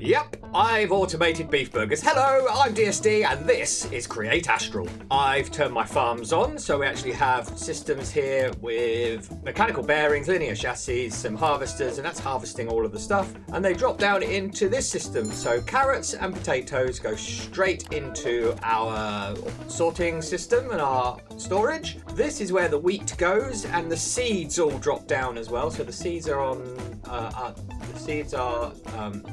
Yep, I've automated beef burgers. Hello, I'm DSD and this is Create Astral. I've turned my farms on, so we actually have systems here with mechanical bearings, linear chassis, some harvesters, and that's harvesting all of the stuff. And they drop down into this system. So carrots and potatoes go straight into our sorting system and our storage. This is where the wheat goes, and the seeds all drop down as well. So the seeds are on,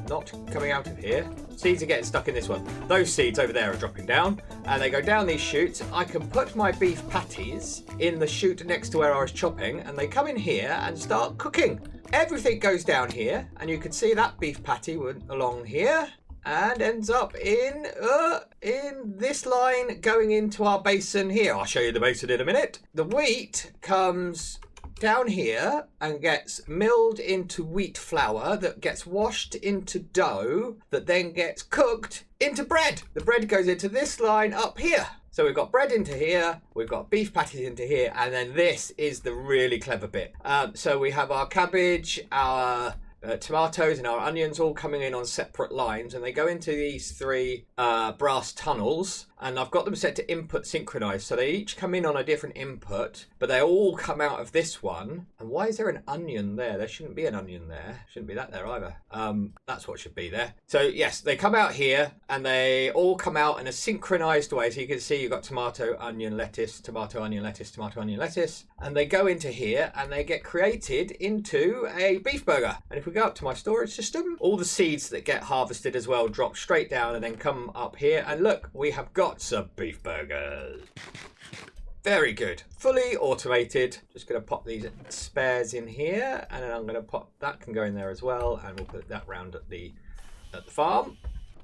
not coming out of here. Seeds are getting stuck in this one. Those seeds over there are dropping down, and they go down these chutes. I can put my beef patties in the chute next to where I was chopping, and they come in here and start cooking. Everything goes down here, and you can see that beef patty went along here and ends up in this line going into our basin here. I'll show you the basin in a minute. The wheat comes down here and gets milled into wheat flour that gets washed into dough that then gets cooked into bread. The bread goes into this line up here. So we've got bread into here, we've got beef patties into here, and then this is the really clever bit. So we have our cabbage, our tomatoes and our onions all coming in on separate lines, and they go into these three brass tunnels, and I've got them set to input synchronized, so they each come in on a different input, but they all come out of this one. And why is there an onion there? There shouldn't be an onion there. Shouldn't be that there either. That's what should be there. So yes, they come out here and they all come out in a synchronized way. So you can see you've got tomato, onion, lettuce, tomato, onion, lettuce, tomato, onion, lettuce, and they go into here and they get created into a beef burger. And if we go up to my storage system, all the seeds that get harvested as well drop straight down and then come up here, and look, we have got some beef burgers. Very good. Fully automated. Just going to pop these spares in here, and then I'm going to pop that can go in there as well, and we'll put that round at the farm,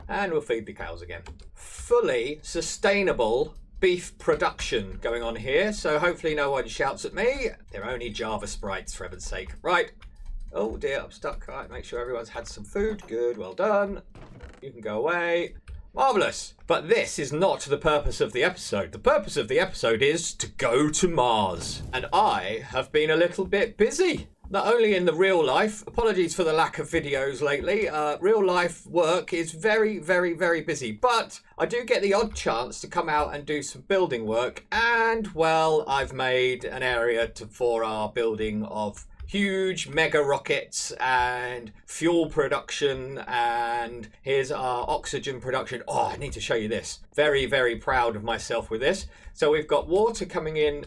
and we'll feed the cows again. Fully sustainable beef production going on here, so hopefully no one shouts at me. They're only Java sprites, for heaven's sake. Right. Oh dear, I'm stuck. All right, make sure everyone's had some food. Good, well done. You can go away. Marvellous. But this is not the purpose of the episode. The purpose of the episode is to go to Mars. And I have been a little bit busy. Not only in the real life, apologies for the lack of videos lately, real life work is very, very, very busy. But I do get the odd chance to come out and do some building work. And, well, I've made an area for our building of huge mega rockets and fuel production, and here's our oxygen production. Oh, I need to show you this. Very, very proud of myself with this. So we've got water coming in.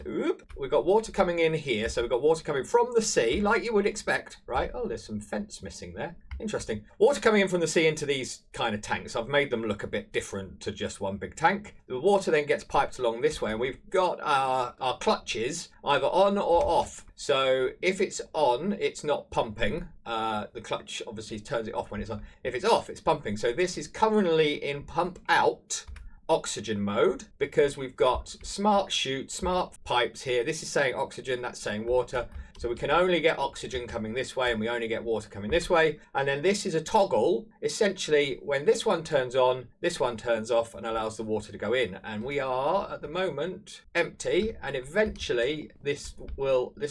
We've got water coming in here. So we've got water coming from the sea, like you would expect, right? Oh, there's some fence missing there. Interesting. Water coming in from the sea into these kind of tanks. I've made them look a bit different to just one big tank. The water then gets piped along this way, and we've got our clutches either on or off. So if it's on, it's not pumping. The clutch obviously turns it off when it's on. If it's off, it's pumping. So this is currently in pump out oxygen mode, because we've got smart chute, smart pipes here. This is saying oxygen, that's saying water. So we can only get oxygen coming this way, and we only get water coming this way. And then this is a toggle. Essentially, when this one turns on, this one turns off and allows the water to go in. And we are, at the moment, empty. And eventually, this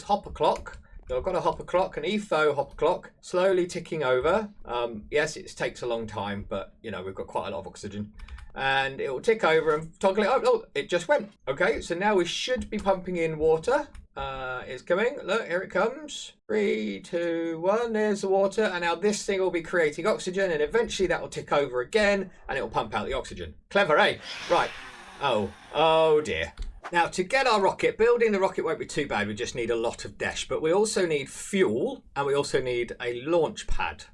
hopper clock, so I've got a hopper clock, an ETHO hopper clock, slowly ticking over. Yes, it takes a long time, but, you know, we've got quite a lot of oxygen. And it will tick over and toggle it. Oh, it just went. Okay, so now we should be pumping in water. It's coming. Look, here it comes. 3, 2, 1. There's the water. And now this thing will be creating oxygen, and eventually that will tick over again, and it will pump out the oxygen. Clever, eh? Right. Oh dear. Now, to get our rocket, building the rocket won't be too bad. We just need a lot of dash, but we also need fuel, and we also need a launch pad.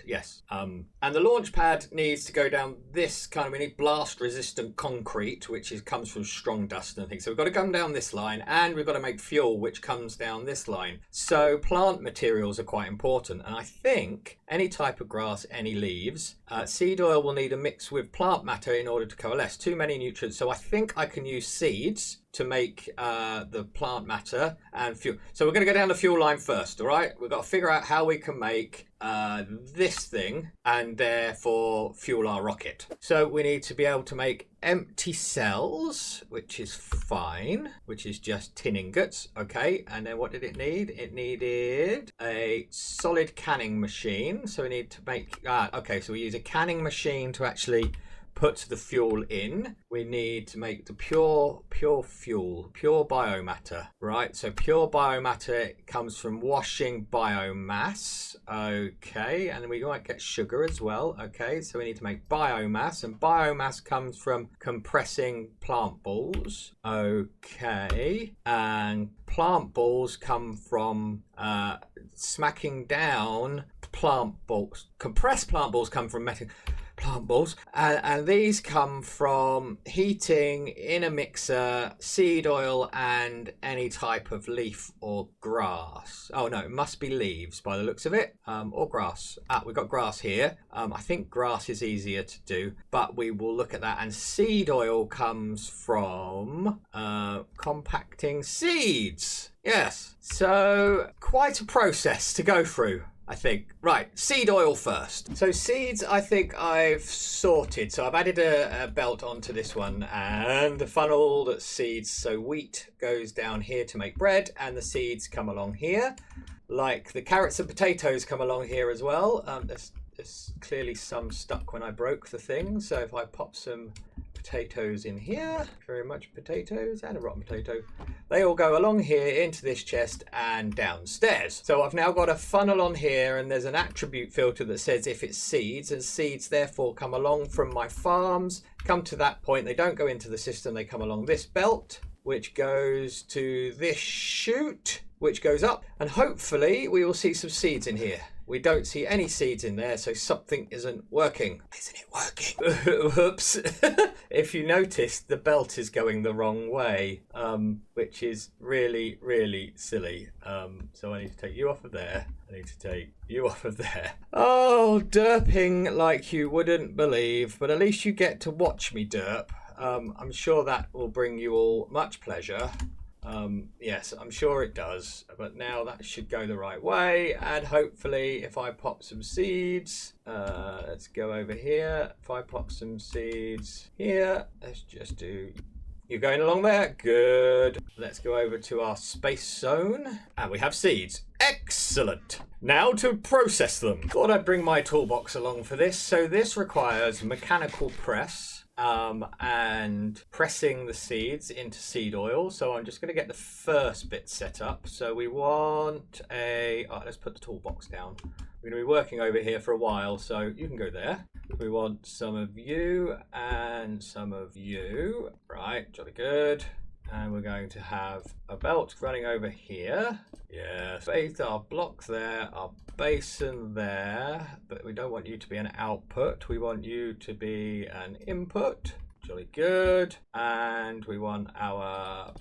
Yes. And the launch pad needs to go down this we need blast-resistant concrete, which comes from strong dust and things. So we've got to come down this line, and we've got to make fuel, which comes down this line. So plant materials are quite important, and I think any type of grass, any leaves, seed oil will need a mix with plant matter in order to coalesce. Too many nutrients, so I think I can use seeds to make the plant matter and fuel. So we're going to go down the fuel line first, all right? We've got to figure out how we can make this thing and therefore fuel our rocket. So we need to be able to make empty cells, which is fine, which is just tin ingots. Okay, and then what did it need? It needed a solid canning machine. So we need to make, okay, so we use a canning machine to actually put the fuel in. We need to make the pure fuel, pure biomatter, right? So pure biomatter comes from washing biomass, okay, and then we might get sugar as well, okay, so we need to make biomass, and biomass comes from compressing plant balls, okay, and plant balls come from smacking down plant balls. Compressed plant balls come from plant balls, and these come from heating in a mixer seed oil and any type of leaf or grass. Oh no, it must be leaves by the looks of it, or grass. We've got grass here. I think grass is easier to do, but we will look at that. And seed oil comes from compacting seeds. Yes, so quite a process to go through, I think. Right, seed oil first. So seeds, I think I've sorted. So I've added a belt onto this one and the funnel that seeds. So wheat goes down here to make bread and the seeds come along here. Like the carrots and potatoes come along here as well. There's clearly some stuck when I broke the thing. So if I pop some potatoes in here, very much potatoes and a rotten potato, they all go along here into this chest and downstairs. So I've now got a funnel on here and there's an attribute filter that says if it's seeds, and seeds therefore come along from my farms, come to that point, they don't go into the system, they come along this belt, which goes to this chute, which goes up, and hopefully we will see some seeds in here. We don't see any seeds in there, so something isn't working. Isn't it working? Whoops. If you notice, the belt is going the wrong way, which is really, really silly. So I need to take you off of there. I need to take you off of there. Oh, derping like you wouldn't believe, but at least you get to watch me derp. I'm sure that will bring you all much pleasure. Yes, I'm sure it does, but now that should go the right way, and hopefully if I pop some seeds, let's go over here. If I pop some seeds here, let's just do, you're going along there, good. Let's go over to our space zone, and we have seeds. Excellent. Now to process them. Thought I'd bring my toolbox along for this. So this requires mechanical press, and pressing the seeds into seed oil. So I'm just going to get the first bit set up. So we want let's put the toolbox down. We're going to be working over here for a while, so you can go there. We want some of you and some of you. Right, jolly good. And we're going to have a belt running over here. Yes, our block there, our basin there, but we don't want you to be an output. We want you to be an input. Jolly good. And we want our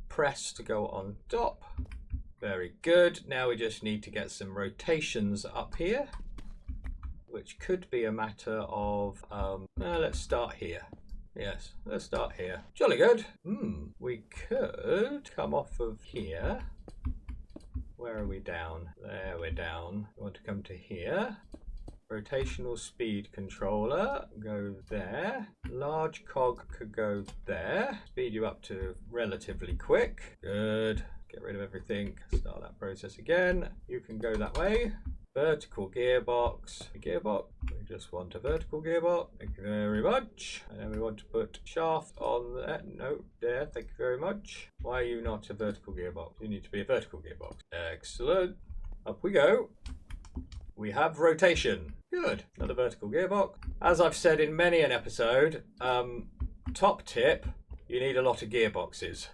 press to go on top. Very good. Now we just need to get some rotations up here, which could be a matter of, let's start here. Yes, let's start here. Jolly good. We could come off of here. Where are we down? There, we're down. We want to come to here. Rotational speed controller, go there. Large cog could go there. Speed you up to relatively quick. Good. Get rid of everything. Start that process again. You can go that way. Vertical gearbox. Gearbox. We just want a vertical gearbox. Thank you very much. And then we want to put shaft on there. No, there. Thank you very much. Why are you not a vertical gearbox? You need to be a vertical gearbox. Excellent. Up we go. We have rotation. Good. Another vertical gearbox. As I've said in many an episode, top tip, you need a lot of gearboxes.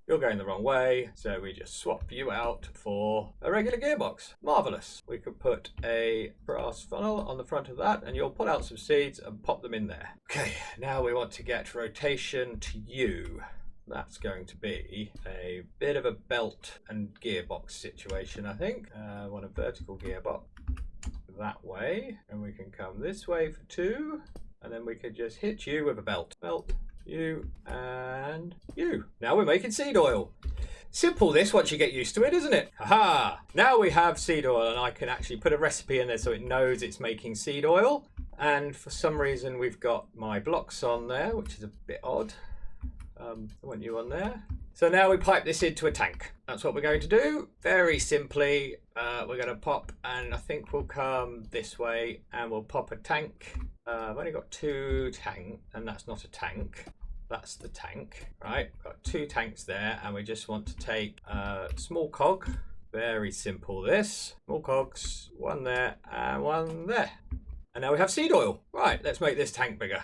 You're going the wrong way, so we just swap you out for a regular gearbox. Marvellous. We could put a brass funnel on the front of that, and you'll pull out some seeds and pop them in there. Okay, now we want to get rotation to you. That's going to be a bit of a belt and gearbox situation, I think. I want a vertical gearbox that way, and we can come this way for 2, and then we could just hit you with a belt. Belt. you, and you. Now we're making seed oil. Simple this once you get used to it, isn't it? Haha! Now we have seed oil, and I can actually put a recipe in there so it knows it's making seed oil. And for some reason we've got my blocks on there, which is a bit odd. I want you on there. So now we pipe this into a tank. That's what we're going to do. Very simply, we're going to pop, and I think we'll come this way, and we'll pop a tank. I've only got 2 tanks, and that's not a tank. That's the tank, right? Got 2 tanks there, and we just want to take a small cog. Very simple this. Small cogs, 1 there and 1 there. And now we have seed oil. Right, let's make this tank bigger.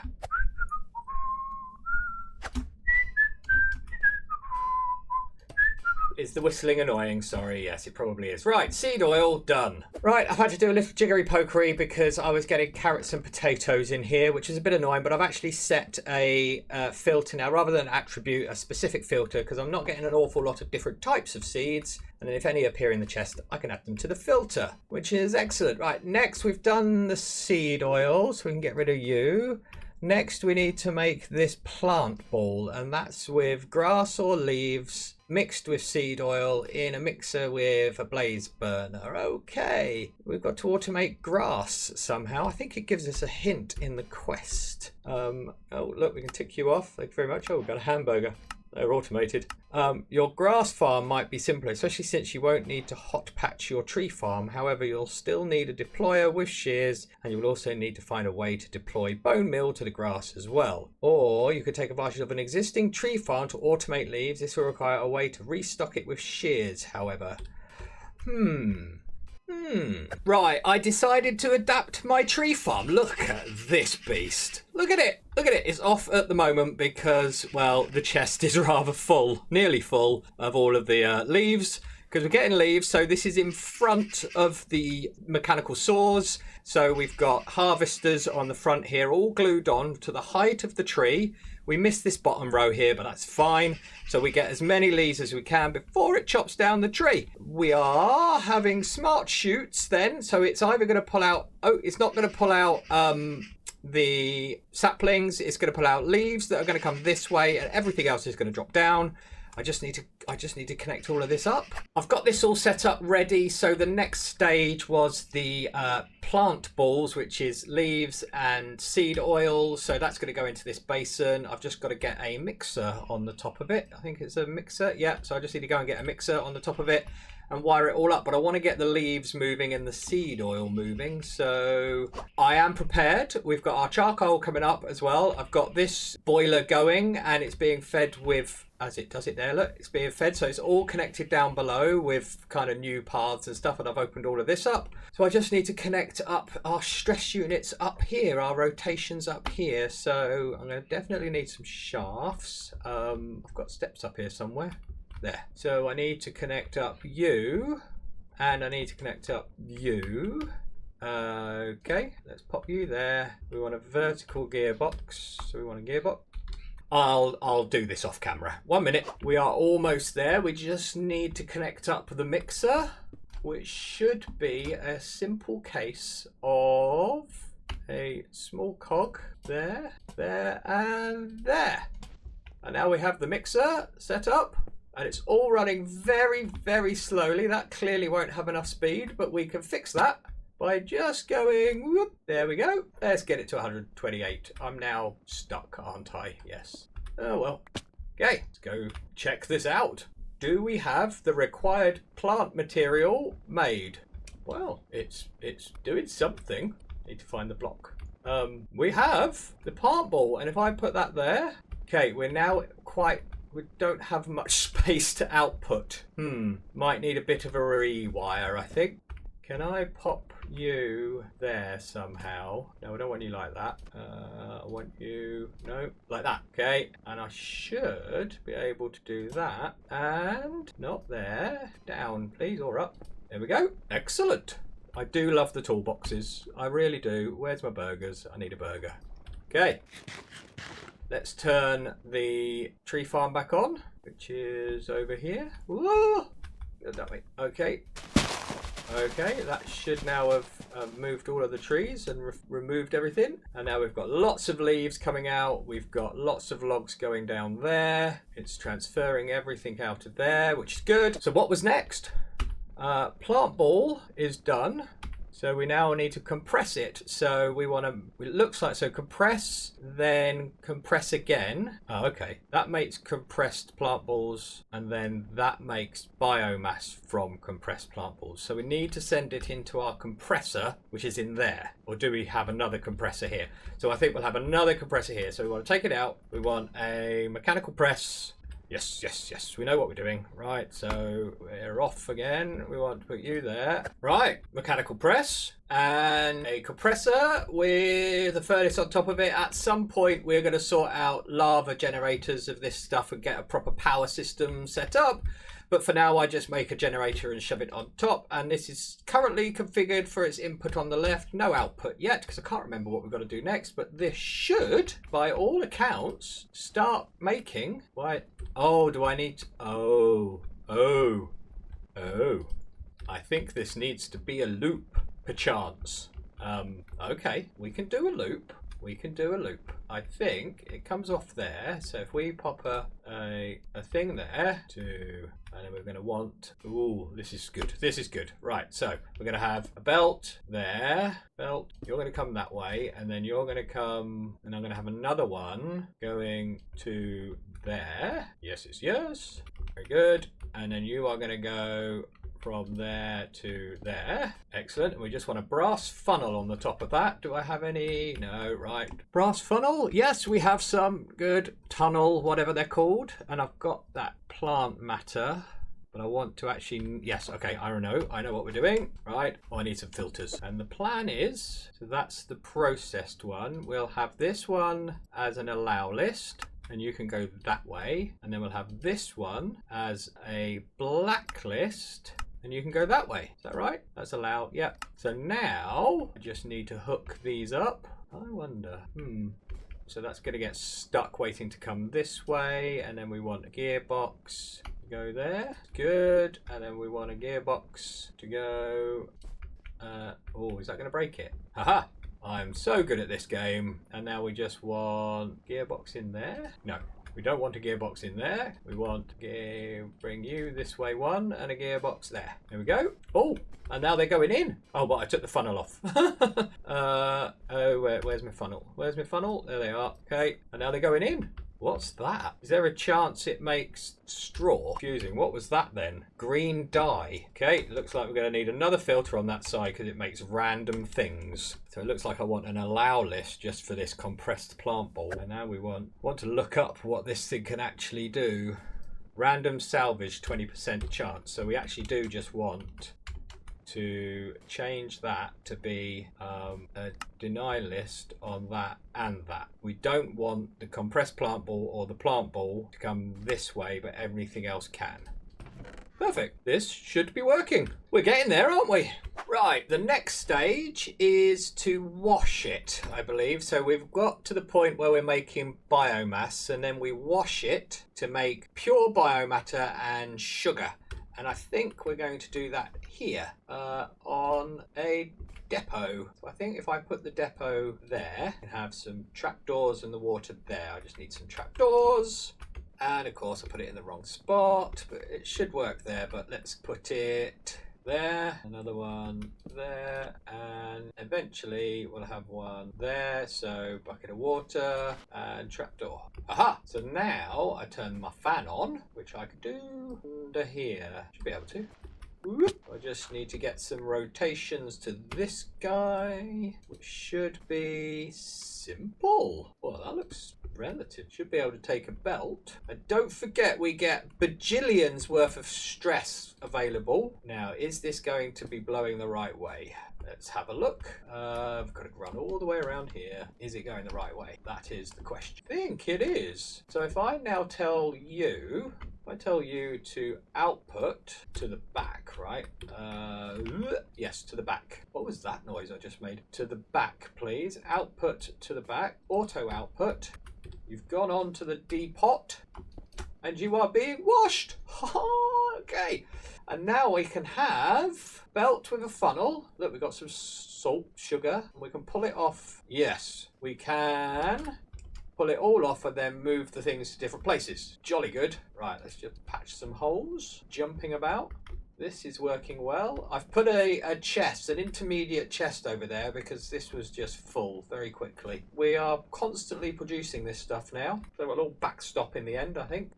Is the whistling annoying? Sorry, yes, it probably is. Right, seed oil, done. Right, I've had to do a little jiggery pokery because I was getting carrots and potatoes in here, which is a bit annoying, but I've actually set a filter now, rather than an attribute, a specific filter, because I'm not getting an awful lot of different types of seeds. And then if any appear in the chest, I can add them to the filter, which is excellent. Right, next we've done the seed oil, so we can get rid of you. Next, we need to make this plant ball, and that's with grass or leaves mixed with seed oil in a mixer with a blaze burner. Okay, we've got to automate grass somehow. I think it gives us a hint in the quest. Oh, look, we can tick you off. Thank you very much. Oh, we've got a hamburger. They're automated. Your grass farm might be simpler, especially since you won't need to hot patch your tree farm. However, you'll still need a deployer with shears, and you'll also need to find a way to deploy bone meal to the grass as well. Or you could take advantage of an existing tree farm to automate leaves. This will require a way to restock it with shears, however. Right, I decided to adapt my tree farm. Look at this beast. Look at it. Look at it. It's off at the moment because, well, the chest is rather full, nearly full of all of the leaves, because we're getting leaves. So this is in front of the mechanical saws. So we've got harvesters on the front here, all glued on to the height of the tree. We missed this bottom row here, but that's fine. So we get as many leaves as we can before it chops down the tree. We are having smart shoots then. So it's either going to pull out, it's not going to pull out the saplings. It's going to pull out leaves that are going to come this way, and everything else is going to drop down. I just need to connect all of this up. I've got this all set up ready. So the next stage was the plant balls, which is leaves and seed oil. So that's going to go into this basin. I've just got to get a mixer on the top of it. I think it's a mixer. Yeah, so I just need to go and get a mixer on the top of it and wire it all up. But I want to get the leaves moving and the seed oil moving. So I am prepared. We've got our charcoal coming up as well. I've got this boiler going, and it's being fed with, as it does it there, look, it's being fed. So it's all connected down below with kind of new paths and stuff. And I've opened all of this up. So I just need to connect up our stress units up here, our rotations up here. So I'm going to definitely need some shafts. I've got steps up here somewhere. There. So I need to connect up you, and I need to connect up you. Okay, let's pop you there. We want a vertical gearbox. So we want a gearbox. I'll do this off camera. 1 minute. We are almost there. We just need to connect up the mixer, which should be a simple case of a small cog there, there, and there. And now we have the mixer set up. And it's all running very, very slowly. That clearly won't have enough speed, but we can fix that by just going, whoop, there we go. Let's get it to 128. I'm now stuck, aren't I? Yes. Oh, well. Okay, let's go check this out. Do we have the required plant material made? Well, it's doing something. Need to find the block. We have the plant ball, and if I put that there, okay, we're now we don't have much space to output. Might need a bit of a rewire, I think. Can I pop you there somehow? No, I don't want you like that. I want you, no, like that. Okay, and I should be able to do that. And not there. Down, please, or up. There we go. Excellent. I do love the toolboxes. I really do. Where's my burgers? I need a burger. Okay. Let's turn the tree farm back on, which is over here. Whoa! Go that way. Okay. Okay, that should now have moved all of the trees and removed everything. And now we've got lots of leaves coming out. We've got lots of logs going down there. It's transferring everything out of there, which is good. So what was next? Plant ball is done. So we now need to compress it. So we want to, it looks like, so compress, then compress again. Oh, okay. That makes compressed plant balls, and then that makes biomass from compressed plant balls. So we need to send it into our compressor, which is in there. Or do we have another compressor here? So I think we'll have another compressor here. So we want to take it out. We want a mechanical press. Yes, yes, yes. We know what we're doing. Right, so we're off again. We want to put you there. Right, mechanical press and a compressor with a furnace on top of it. At some point, we're going to sort out lava generators of this stuff and get a proper power system set up. But for now, I just make a generator and shove it on top. And this is currently configured for its input on the left. No output yet, because I can't remember what we've got to do next. But this should, by all accounts, start making... Why? Oh, do I need to... Oh. I think this needs to be a loop, perchance. Okay, we can do a loop. I think it comes off there. So if we pop a thing there to, and then we're going to want, ooh, this is good. Right, so we're going to have a belt there. Belt, you're going to come that way, and then you're going to come, and I'm going to have another one going to there. Yes, it's yours. Very good. And then you are going to go from there to there. Excellent. And we just want a brass funnel on the top of that. Do I have any? No, right. Brass funnel? Yes, we have some. Good. Tunnel, whatever they're called. And I've got that plant matter. But I want to actually... Yes, okay, I know what we're doing. Right. Oh, I need some filters. And the plan is... So that's the processed one. We'll have this one as an allow list. And you can go that way. And then we'll have this one as a blacklist. And you can go that way. Is that right? That's allowed. Yep. So now I just need to hook these up. I wonder. So that's going to get stuck waiting to come this way. And then we want a gearbox to go there. Good. And then we want a gearbox to go... oh, is that going to break it? Haha. I'm so good at this game. And now we just want gearbox in there. No. We don't want a gearbox in there. We want to bring you this way one and a gearbox there. There we go. Oh, and now they're going in. Oh, but I took the funnel off. Where's my funnel? Where's my funnel? There they are. Okay, and now they're going in. What's that? Is there a chance it makes straw? Confusing. What was that then? Green dye. Okay, it looks like we're going to need another filter on that side because it makes random things. So it looks like I want an allow list just for this compressed plant ball. And now we want to look up what this thing can actually do. Random salvage 20% chance. So we actually do just want to change that to be a deny list on that and that. We don't want the compressed plant ball or the plant ball to come this way, but everything else can. Perfect. This should be working. We're getting there, aren't we? Right, the next stage is to wash it, I believe. So we've got to the point where we're making biomass, and then we wash it to make pure biomatter and sugar. And I think we're going to do that here on a depot. So I think if I put the depot there and have some trapdoors and the water there, I just need some trapdoors. And of course I put it in the wrong spot, but it should work there. But let's put it there, another one there, and eventually we'll have one there. So bucket of water and trapdoor. Aha! So now I turn my fan on, which I could do under here. Should be able to. Whoop. I just need to get some rotations to this guy, which should be simple. Well, that looks relative. Should be able to take a belt. And don't forget, we get bajillions worth of stress available. Now, is this going to be blowing the right way? Let's have a look. I've got to run all the way around here. Is it going the right way? That is the question. I think it is. So if I now tell you... I tell you to output to the back, right? Yes, to the back. What was that noise I just made? To the back, please. Output to the back. Auto output. You've gone on to the depot. And you are being washed. Okay. And now we can have belt with a funnel. Look, we've got some salt, sugar. And we can pull it off. Yes, we can pull it all off and then move the things to different places. Jolly good. Right, let's just patch some holes. Jumping about. This is working well. I've put a chest, an intermediate chest over there because this was just full very quickly. We are constantly producing this stuff now. So we'll all backstop in the end, I think.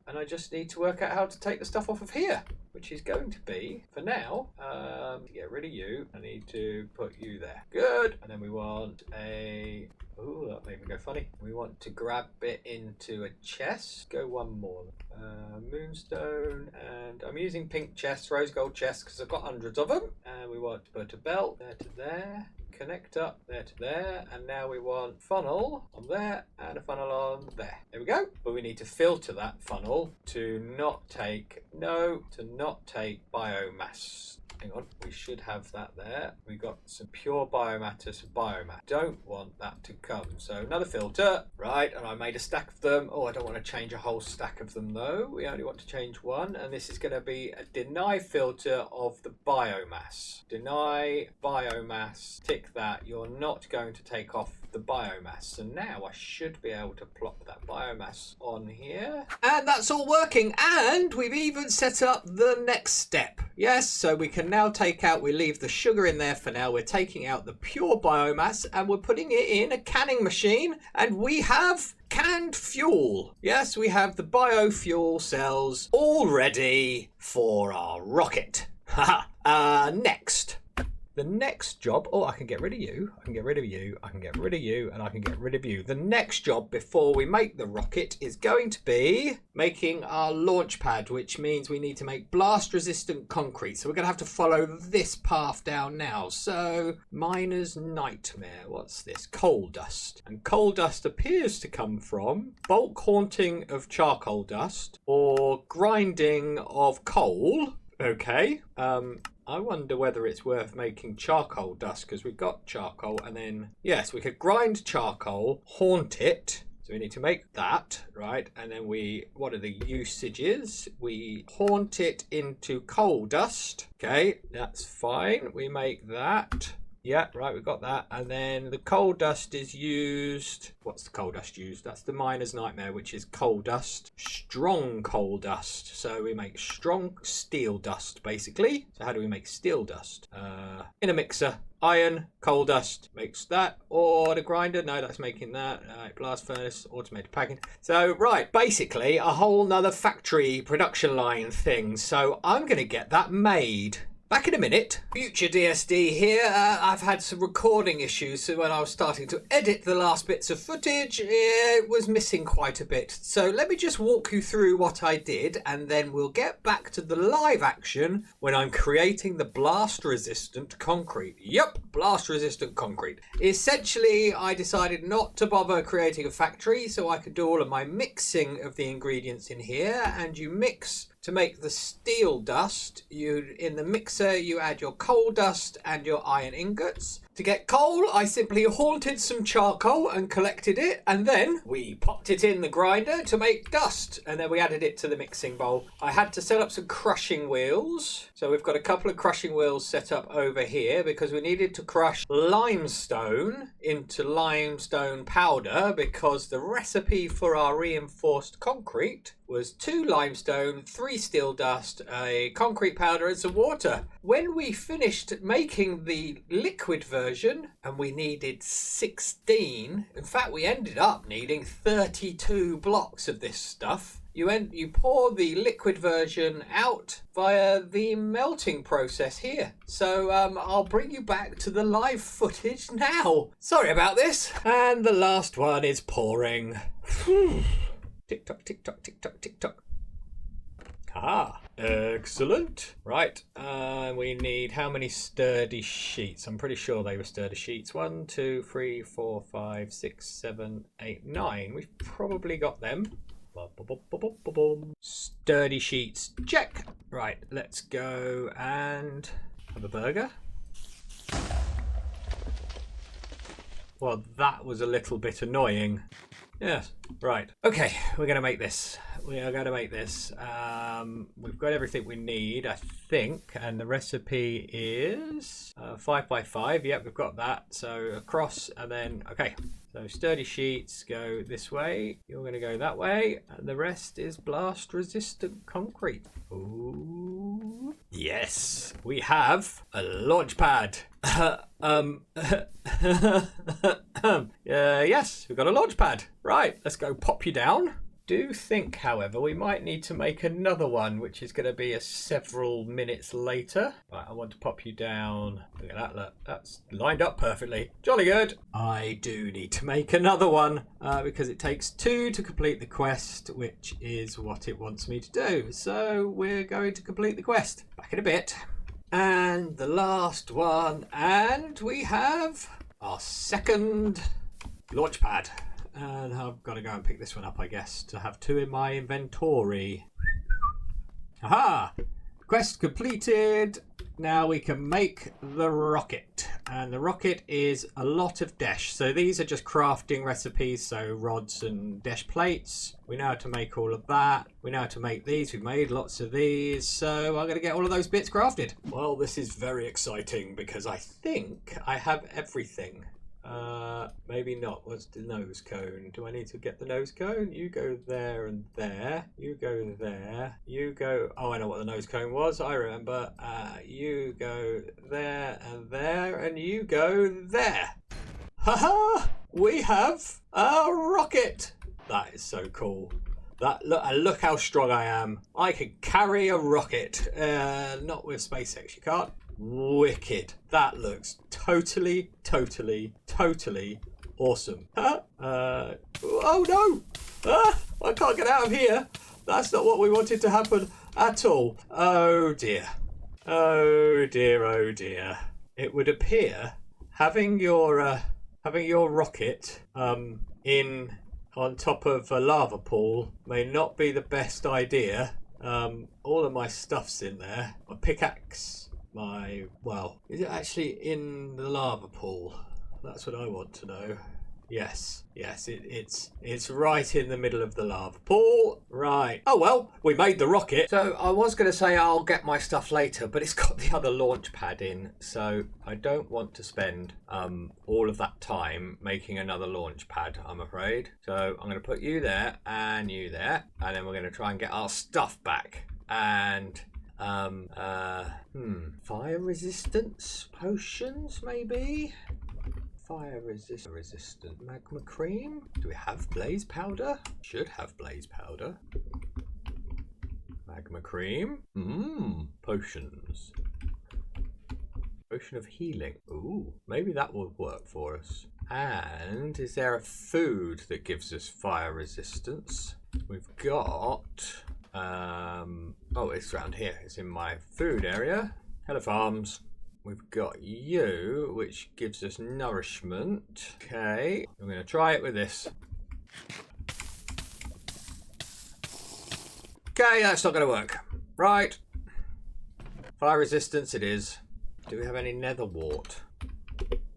And I just need to work out how to take the stuff off of here, which is going to be, for now, to get rid of you, I need to put you there. Good. And then we want a... Ooh, that made me go funny. We want to grab it into a chest. Go one more. Moonstone, and I'm using pink chests, rose gold chests, because I've got hundreds of them. And we want to put a belt there to there, connect up there to there, and now we want funnel on there and a funnel on there. There we go. But we need to filter that funnel to not take biomass. Hang on, we should have that there. We got some pure biomatter, some biomass. Don't want that to come. So another filter, right? And I made a stack of them. Oh, I don't want to change a whole stack of them though. We only want to change one. And this is going to be a deny filter of the biomass. Deny biomass. Tick that. You're not going to take off the biomass. So now I should be able to plop that biomass on here. And that's all working. And we've even set up the next step. Yes, so we can now take out, we leave the sugar in there for now. We're taking out the pure biomass and we're putting it in a canning machine. And we have canned fuel. Yes, we have the biofuel cells all ready for our rocket. Haha. Next. The next job, oh, I can get rid of you, I can get rid of you, I can get rid of you, and I can get rid of you. The next job before we make the rocket is going to be making our launch pad, which means we need to make blast resistant concrete. So we're going to have to follow this path down now. So miner's nightmare, what's this? Coal dust. And coal dust appears to come from bulk haunting of charcoal dust or grinding of coal. Okay. I wonder whether it's worth making charcoal dust because we've got charcoal and then, yes, we could grind charcoal, haunt it. So we need to make that, right? And then what are the usages? We haunt it into coal dust. Okay, that's fine. We make that. Yeah, right, we've got that. And then the coal dust is used. What's the coal dust used? That's the miner's nightmare, which is coal dust. Strong coal dust. So we make strong steel dust, basically. So how do we make steel dust? In a mixer. Iron, coal dust, makes that. Or the grinder, no, that's making that. Blast furnace, automated packing. So, right, basically a whole nother factory production line thing. So I'm going to get that made. Back in a minute. Future DSD here. I've had some recording issues, so when I was starting to edit the last bits of footage, it was missing quite a bit. So let me just walk you through what I did, and then we'll get back to the live action when I'm creating the blast-resistant concrete. Yep, blast-resistant concrete. Essentially, I decided not to bother creating a factory, so I could do all of my mixing of the ingredients in here, and you mix to make the steel dust. In the mixer, you add your coal dust and your iron ingots. To get coal, I simply haunted some charcoal and collected it, and then we popped it in the grinder to make dust, and then we added it to the mixing bowl. I had to set up some crushing wheels, so we've got a couple of crushing wheels set up over here because we needed to crush limestone into limestone powder because the recipe for our reinforced concrete was 2 limestone, 3 steel dust, a concrete powder and some water. When we finished making the liquid version, and we needed 16, in fact we ended up needing 32 blocks of this stuff. You pour the liquid version out via the melting process here. So I'll bring you back to the live footage now. Sorry about this. And the last one is pouring. Tick tock, tick tock, tick tock, tick tock. Ah, excellent. Right, we need how many sturdy sheets? I'm pretty sure they were sturdy sheets. 1, 2, 3, 4, 5, 6, 7, 8, 9. We've probably got them. Sturdy sheets, check. Right, let's go and have a burger. Well, that was a little bit annoying. Yes, right. Okay, we're going to make this. We are going to make this. We've got everything we need, I think, and the recipe is 5 by 5. Yep, we've got that. So across and then, okay. So sturdy sheets go this way. You're going to go that way. And the rest is blast resistant concrete. Ooh. Yes, we have a launch pad. Yes, we've got a launch pad. Right, let's go pop you down. Do think, however, we might need to make another one, which is going to be several minutes later. Right, I want to pop you down. Look at that, look. That's lined up perfectly. Jolly good. I do need to make another one because it takes 2 to complete the quest, which is what it wants me to do. So we're going to complete the quest. Back in a bit. And the last one, and we have our second launch pad. And I've got to go and pick this one up, I guess, to have 2 in my inventory. Aha! Quest completed. Now we can make the rocket. And the rocket is a lot of desh. So these are just crafting recipes, so rods and desh plates. We know how to make all of that. We know how to make these. We've made lots of these. So I'm going to get all of those bits crafted. Well, this is very exciting because I think I have everything. Maybe not. What's the nose cone? Do I need to get the nose cone? You go there and there. You go there. You go... Oh, I know what the nose cone was. I remember. You go there and there. And you go there. Haha! We have a rocket! That is so cool. Look how strong I am. I can carry a rocket. Not with SpaceX, you can't. Wicked. That looks totally awesome. Oh no! I can't get out of here. That's not what we wanted to happen at all. Oh dear. Oh dear, oh dear. It would appear having your rocket in on top of a lava pool may not be the best idea. All of my stuff's in there. My pickaxe. Is it actually in the lava pool? That's what I want to know. Yes, it's right in the middle of the lava pool. Right. Oh well, we made the rocket. So I was going to say I'll get my stuff later, but it's got the other launch pad in, so I don't want to spend all of that time making another launch pad, I'm afraid. So I'm going to put you there and you there, and then we're going to try and get our stuff back. And fire resistance potions, maybe? Fire resistant magma cream? Do we have blaze powder? Should have blaze powder. Magma cream. Potions. Potion of healing. Ooh, maybe that will work for us. And is there a food that gives us fire resistance? We've got... oh, it's around here. It's in my food area. Hello, farms. We've got you, which gives us nourishment. Okay, I'm going to try it with this. Okay, that's not going to work. Right. Fire resistance it is. Do we have any nether wart?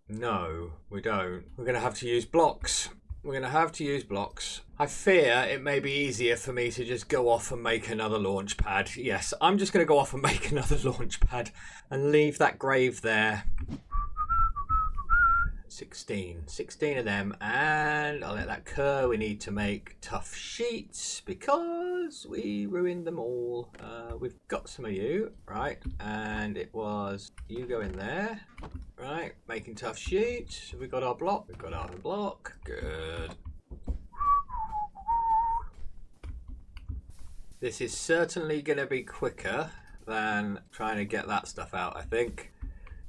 No, we don't. We're going to have to use blocks. We're going to have to use blocks. I fear it may be easier for me to just go off and make another launch pad. Yes, I'm just going to go off and make another launch pad and leave that grave there. 16 of them, and I'll let that cur. We need to make tough sheets because we ruined them all. We've got some of you, right? And it was you go in there, right? Making tough sheets. We got our block. We've got our block. Good. This is certainly going to be quicker than trying to get that stuff out, I think.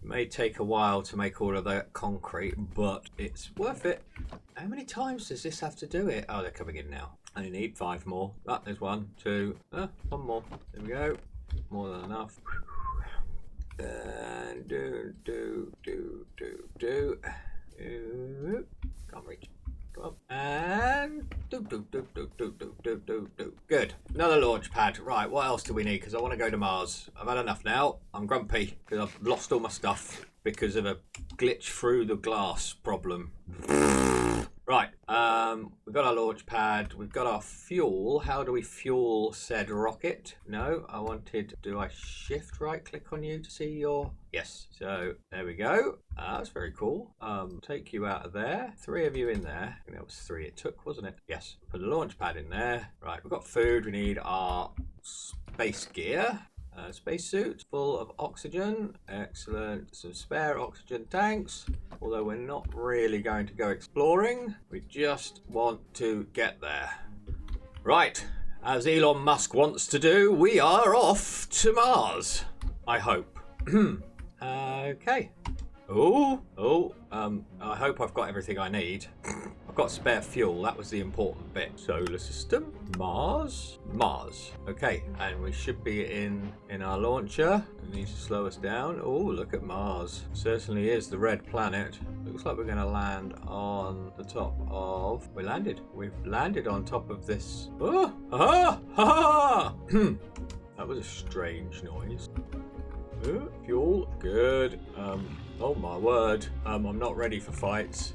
It may take a while to make all of that concrete, but it's worth it. How many times does this have to do it? Oh, they're coming in now. I need 5 more. Oh, there's 1, 2, 1 more. There we go. More than enough. And do. Can't reach. Come on. And do. Good. Another launch pad. Right, what else do we need? Because I want to go to Mars. I've had enough now. I'm grumpy because I've lost all my stuff because of a glitch through the glass problem. We've got our launch pad. We've got our fuel. How do we fuel said rocket? No, I wanted... Do I shift right click on you to see your... Yes. So there we go. That's very cool. Take you out of there. 3 of you in there. I think that was 3 it took, wasn't it? Yes. Put a launch pad in there. Right, we've got food. We need our space gear. Spacesuit full of oxygen. Excellent. Some spare oxygen tanks. Although we're not really going to go exploring. We just want to get there. Right. As Elon Musk wants to do, we are off to Mars. I hope. Okay. I hope I've got everything I need. I've got spare fuel. That was the important bit. Solar system, Mars. Okay, and we should be in our launcher. It needs to slow us down. Oh, look at Mars. Certainly is the red planet. Looks like we're going to land on the top of... We landed. We've landed on top of this. Oh, that was a strange noise. Fuel, good. Oh my word. I'm not ready for fights.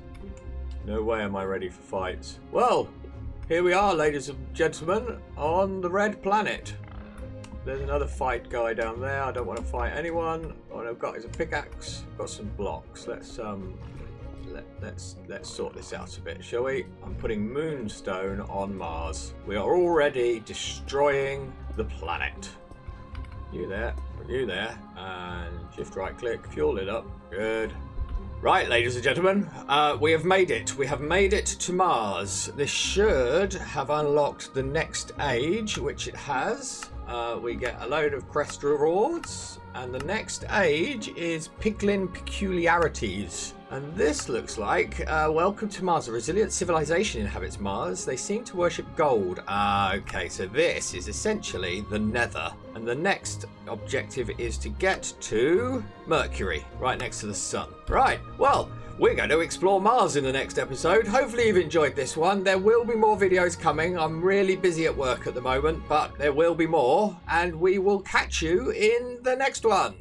No way am I ready for fights. Well, here we are, ladies and gentlemen, on the red planet. There's another fight guy down there. I don't want to fight anyone. All I've got is a pickaxe. Got some blocks. Let's sort this out a bit, shall we? I'm putting moonstone on Mars. We are already destroying the planet. You there, and shift right click, fuel it up, good. Right, ladies and gentlemen, we have made it. We have made it to Mars. This should have unlocked the next age, which it has. We get a load of crest rewards, and the next age is Piglin Peculiarities. And this looks like welcome to Mars. A resilient civilization inhabits Mars. They seem to worship gold. Okay, so this is essentially the Nether. And the next objective is to get to Mercury, right next to the sun. Right, well, we're going to explore Mars in the next episode. Hopefully you've enjoyed this one. There will be more videos coming. I'm really busy at work at the moment, but there will be more. And we will catch you in the next one.